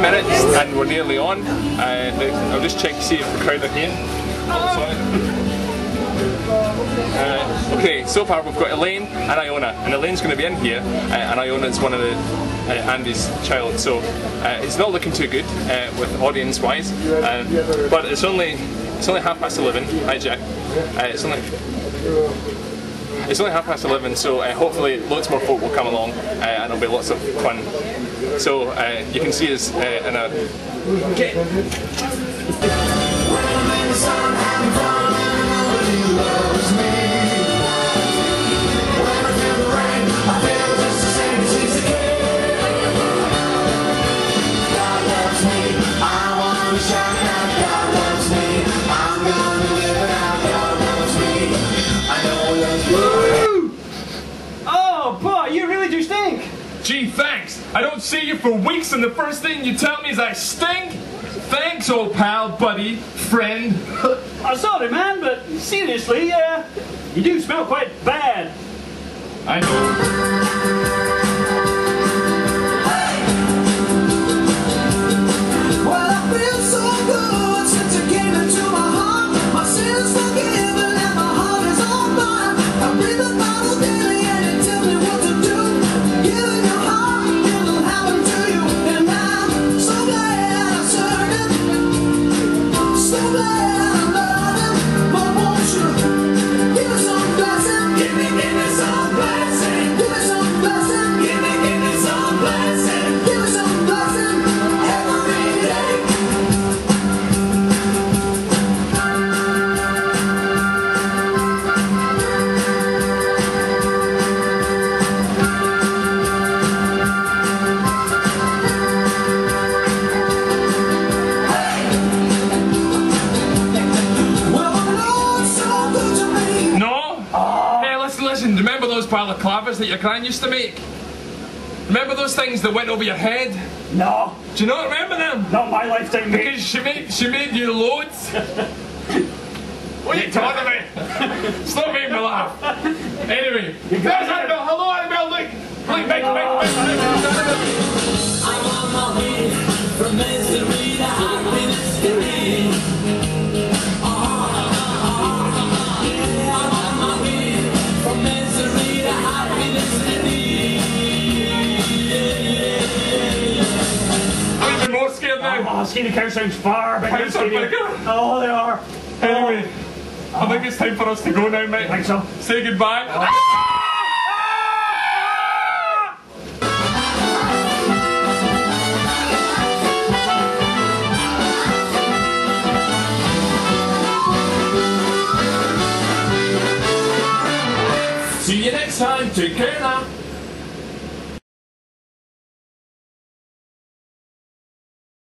3 minutes and we're nearly on. I'll just check to see if the crowd are here. Okay, so far we've got Elaine and Iona, and Elaine's going to be in here, and Iona's one of the Andy's child, so it's not looking too good with audience-wise, but it's only 11:30. Hi Jack. It's only 11:30, so hopefully loads more folk will come along, and there'll be lots of fun. So you can see us in a. Oh boy, you really do stink! Gee, thanks! I don't see you for weeks and the first thing you tell me is I stink? Thanks, old pal, buddy, friend. I'm sorry, man, but seriously, you do smell quite bad. I know. Well, I feel so good since you came into my heart. My sin is forgiven and my heart is on fire. I read the Bible daily and it tells me what to do. Give it your heart, it'll happen to you. And I'm so glad I served him. So glad I love him. But won't you give me some blessing? Give me some blessing. Give me some blessing. Give me some blessing. Give me some blessing every day. Well, the Lord's so good to me. No? Hey, listen, remember those balaclavas that your gran used to make? Remember those things that went over your head? No, Do you not remember them? not my lifetime, mate. Because she made you loads. What are you talking about? Stop making me laugh. Anyway, there's Annabelle. Hello, Annabelle. Look, big. I'm on my way from misery to happiness today. I'm on my way from misery to happiness today. I'm even more scared now. Oh, Skinny Cow sounds far bigger than Cows are Skinny. bigger? Oh, they are. Anyway, I think it's time for us to go now, mate. I think so. Say goodbye. See you next time. Take care now.